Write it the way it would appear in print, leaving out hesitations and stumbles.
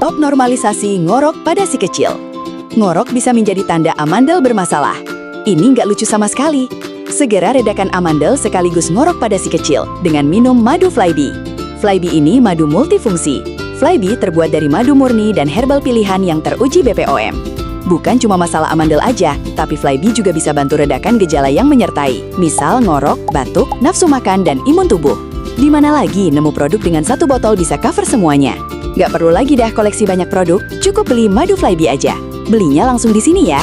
Stop normalisasi ngorok pada si kecil. Ngorok bisa menjadi tanda amandel bermasalah. Ini nggak lucu sama sekali. Segera redakan amandel sekaligus ngorok pada si kecil dengan minum madu Flybe. Flybe ini madu multifungsi. Flybe terbuat dari madu murni dan herbal pilihan yang teruji BPOM. Bukan cuma masalah amandel aja, tapi Flybe juga bisa bantu redakan gejala yang menyertai, misal ngorok, batuk, nafsu makan, dan imun tubuh. Di mana lagi nemu produk dengan satu botol bisa cover semuanya? Nggak perlu lagi dah koleksi banyak produk, cukup beli madu Flybe aja. Belinya langsung di sini ya.